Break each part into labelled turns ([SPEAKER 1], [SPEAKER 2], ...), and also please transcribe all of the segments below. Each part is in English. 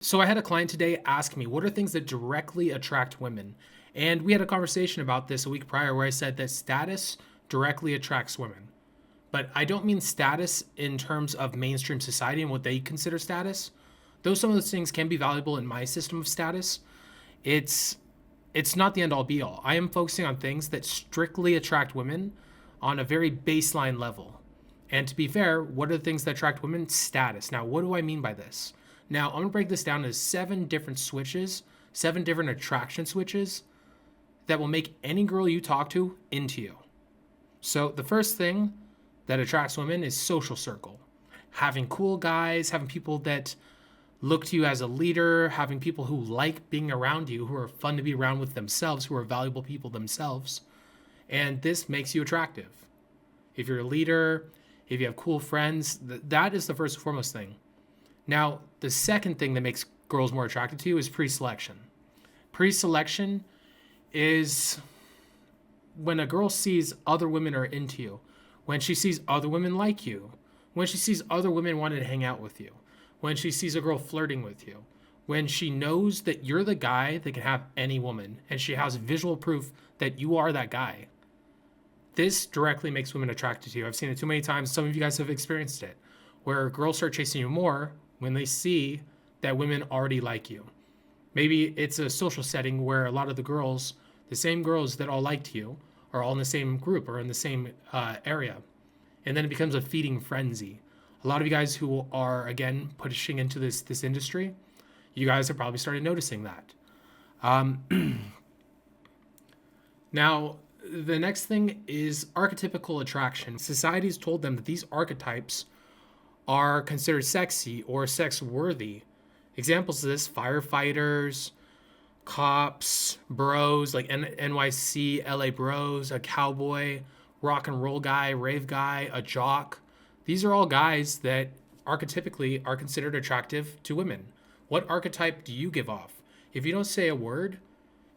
[SPEAKER 1] So I had a client today ask me, what are things that directly attract women? And we had a conversation about this a week prior where I said that status directly attracts women. But I don't mean status in terms of mainstream society and what they consider status. Though some of those things can be valuable in my system of status, it's it's not the end all be all. I am focusing on things that strictly attract women on a very baseline level. And to be fair, what are the things that attract women? Status. Now, what do I mean by this? Now, I'm going to break this down into 7 different attraction switches that will make any girl you talk to into you. So, the first thing that attracts women is social circle. Having cool guys, having people that look to you as a leader, having people who like being around you, who are fun to be around with themselves, who are valuable people themselves. And this makes you attractive. If you're a leader, if you have cool friends, that is the first and foremost thing. Now, the second thing that makes girls more attracted to you is pre-selection. Pre-selection is when a girl sees other women are into you, when she sees other women like you, when she sees other women wanting to hang out with you, when she sees a girl flirting with you, when she knows that you're the guy that can have any woman, and she has visual proof that you are that guy. This directly makes women attracted to you. I've seen it too many times. Some of you guys have experienced it, where girls start chasing you more when they see that women already like you. Maybe it's a social setting where a lot of the girls, the same girls that all liked you, are all in the same group or in the same area. And then it becomes a feeding frenzy. A lot of you guys who are, again, pushing into this industry, you guys have probably started noticing that. Now, the next thing is archetypical attraction. Society's told them that these archetypes are considered sexy or sex worthy. Examples of this: firefighters, cops, bros, like NYC, LA bros, a cowboy, rock and roll guy, rave guy, a jock. These are all guys that archetypically are considered attractive to women. What archetype do you give off? If you don't say a word,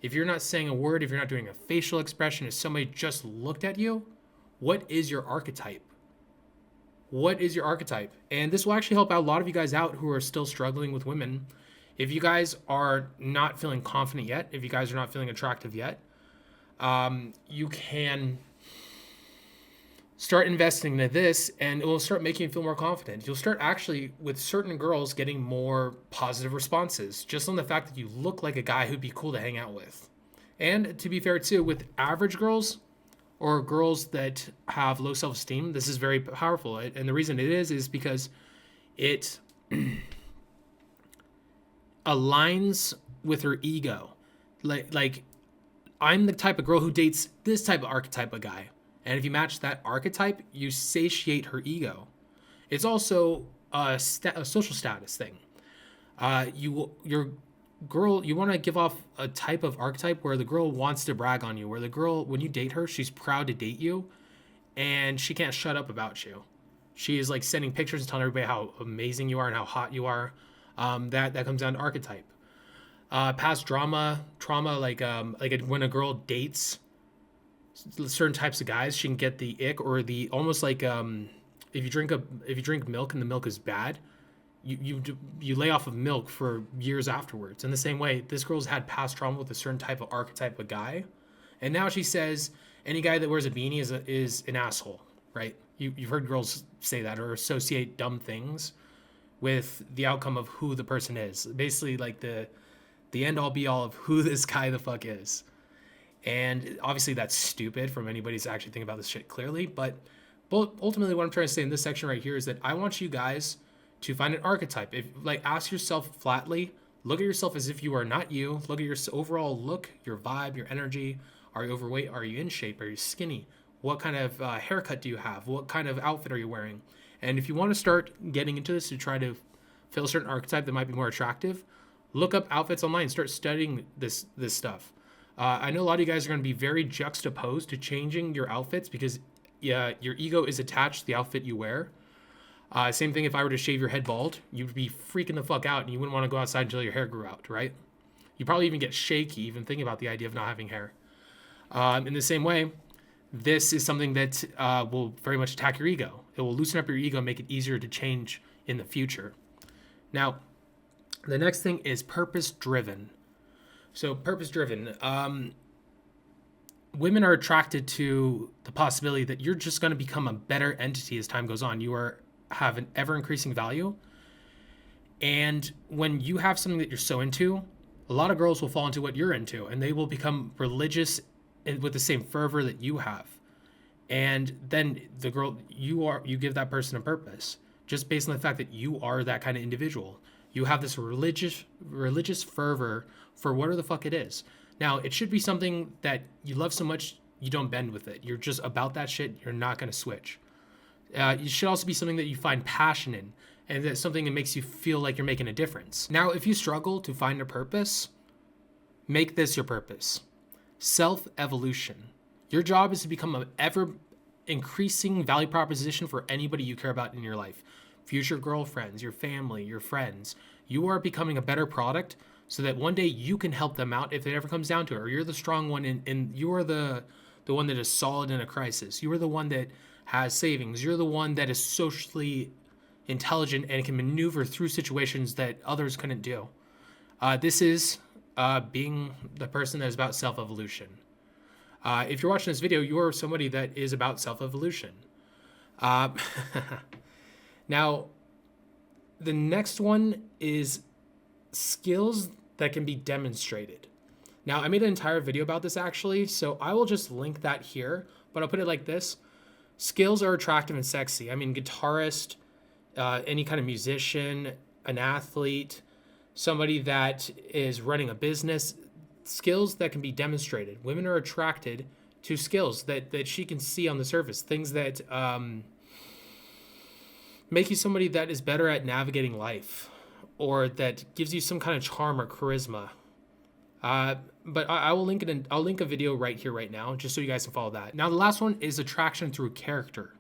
[SPEAKER 1] if you're not saying a word, if you're not doing a facial expression, if somebody just looked at you, what is your archetype? What is your archetype? And this will actually help out a lot of you guys out who are still struggling with women. If you guys are not feeling confident yet, if you guys are not feeling attractive yet, you can start investing into this and it will start making you feel more confident. You'll start actually, with certain girls, getting more positive responses just on the fact that you look like a guy who'd be cool to hang out with. And to be fair too, with average girls or girls that have low self-esteem, this is very powerful. And the reason it is because it aligns with her ego. Like I'm the type of girl who dates this type of archetype of guy. And if you match that archetype, you satiate her ego. It's also a social status thing. Your girl, you want to give off a type of archetype where the girl wants to brag on you, where the girl, when you date her, she's proud to date you, and she can't shut up about you. She is like sending pictures and telling everybody how amazing you are and how hot you are. That comes down to archetype. Past trauma, like when a girl dates certain types of guys, she can get the ick or the almost like if you drink milk and the milk is bad, you lay off of milk for years afterwards. In the same way, this girl's had past trauma with a certain type of archetype of guy, and now she says any guy that wears a beanie is an asshole, right? You've heard girls say that or associate dumb things with the outcome of who the person is. Basically, like the end all be all of who this guy the fuck is. And obviously that's stupid from anybody who's actually thinking about this shit clearly. But ultimately what I'm trying to say in this section right here is that I want you guys to find an archetype. Ask yourself flatly, look at yourself as if you are not you. Look at your overall look, your vibe, your energy. Are you overweight? Are you in shape? Are you skinny? What kind of haircut do you have? What kind of outfit are you wearing? And if you want to start getting into this to try to fill a certain archetype that might be more attractive, look up outfits online. Start studying this stuff. I know a lot of you guys are going to be very juxtaposed to changing your outfits because your ego is attached to the outfit you wear. Same thing if I were to shave your head bald, you'd be freaking the fuck out and you wouldn't want to go outside until your hair grew out, right? You probably even get shaky even thinking about the idea of not having hair. In the same way, this is something that will very much attack your ego. It will loosen up your ego and make it easier to change in the future. Now, The next thing is purpose driven. So purpose driven. Women are attracted to the possibility that you're just going to become a better entity as time goes on. Have an ever increasing value. And when you have something that you're so into, a lot of girls will fall into what you're into, and they will become religious with the same fervor that you have. And then you give that person a purpose just based on the fact that you are that kind of individual. You have this religious fervor for whatever the fuck it is. Now, it should be something that you love so much you don't bend with it. You're just about that shit. You're not going to switch. It should also be something that you find passion in, and that's something that makes you feel like you're making a difference. Now, if you struggle to find a purpose, make this your purpose. Self-evolution. Your job is to become an ever increasing value proposition for anybody you care about in your life. Future girlfriends, your family, your friends. You are becoming a better product so that one day you can help them out if it ever comes down to it. Or you're the strong one and you are the one that is solid in a crisis. You are the one that has savings. You're the one that is socially intelligent and can maneuver through situations that others couldn't do. This is being the person that is about self-evolution. If you're watching this video, you are somebody that is about self-evolution. Now, the next one is skills that can be demonstrated. Now, I made an entire video about this actually, so I will just link that here, but I'll put it like this. Skills are attractive and sexy. I mean, guitarist, any kind of musician, an athlete, somebody that is running a business, skills that can be demonstrated. Women are attracted to skills that she can see on the surface, things that make you somebody that is better at navigating life, or that gives you some kind of charm or charisma. But I will link it I'll link a video right here, right now, just so you guys can follow that. Now, the last one is attraction through character.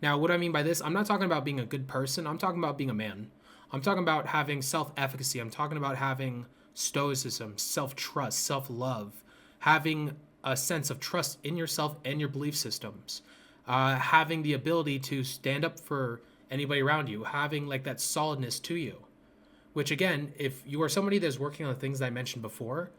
[SPEAKER 1] Now, what I mean by this, I'm not talking about being a good person. I'm talking about being a man. I'm talking about having self-efficacy. I'm talking about having stoicism, self-trust, self-love, having a sense of trust in yourself and your belief systems, having the ability to stand up for anybody around you, having like that solidness to you. Which again, if you are somebody that's working on the things that I mentioned before,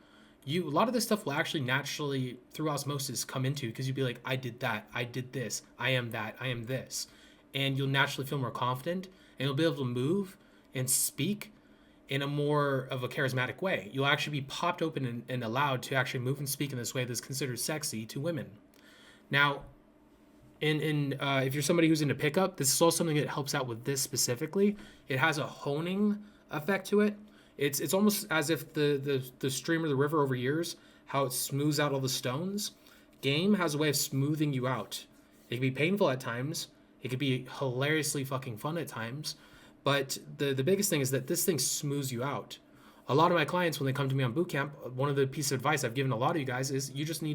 [SPEAKER 1] a lot of this stuff will actually naturally, through osmosis, come into, because you'll be like, I did that, I did this, I am that, I am this. And you'll naturally feel more confident, and you'll be able to move and speak in a more of a charismatic way. You'll actually be popped open and allowed to actually move and speak in this way that's considered sexy to women. Now, if you're somebody who's into pickup, this is also something that helps out with this specifically. It has a honing effect to it. It's almost as if the stream or the river over years, how it smooths out all the stones. Game has a way of smoothing you out. It can be painful at times. It could be hilariously fucking fun at times. But the biggest thing is that this thing smooths you out. A lot of my clients, when they come to me on bootcamp, one of the pieces of advice I've given a lot of you guys is you just we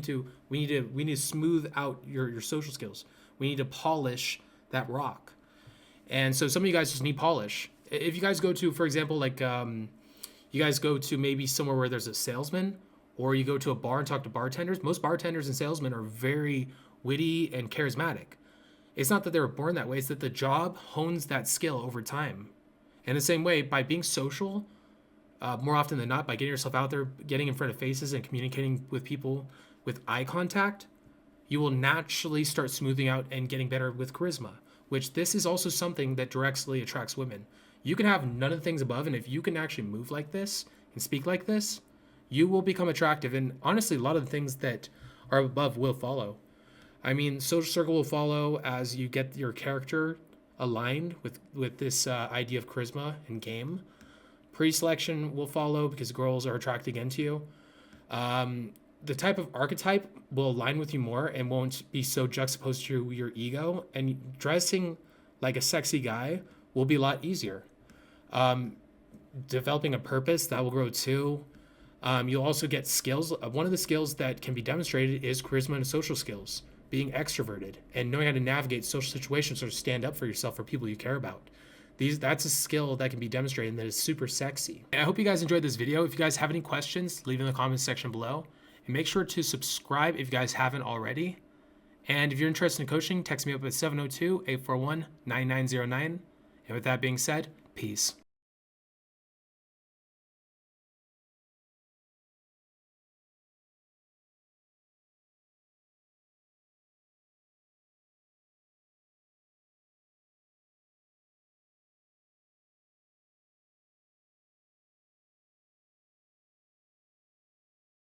[SPEAKER 1] need to smooth out your social skills. We need to polish that rock. And so some of you guys just need polish. If you guys go to, for example, like you guys go to maybe somewhere where there's a salesman, or you go to a bar and talk to bartenders, most bartenders and salesmen are very witty and charismatic. It's not that they were born that way, it's that the job hones that skill over time. And the same way, by being social, more often than not, by getting yourself out there, getting in front of faces and communicating with people with eye contact, you will naturally start smoothing out and getting better with charisma, which this is also something that directly attracts women. You can have none of the things above, and if you can actually move like this and speak like this, you will become attractive. And honestly, a lot of the things that are above will follow. I mean, social circle will follow as you get your character aligned with this idea of charisma and game. Pre-selection will follow because girls are attracted again to you. The type of archetype will align with you more and won't be so juxtaposed to your ego. And dressing like a sexy guy will be a lot easier. Developing a purpose, that will grow too. You'll also get skills. One of the skills that can be demonstrated is charisma and social skills, being extroverted and knowing how to navigate social situations or stand up for yourself for people you care about. That's a skill that can be demonstrated and that is super sexy. And I hope you guys enjoyed this video. If you guys have any questions, leave in the comments section below. And make sure to subscribe if you guys haven't already. And if you're interested in coaching, text me up at 702-841-9909. And with that being said, peace.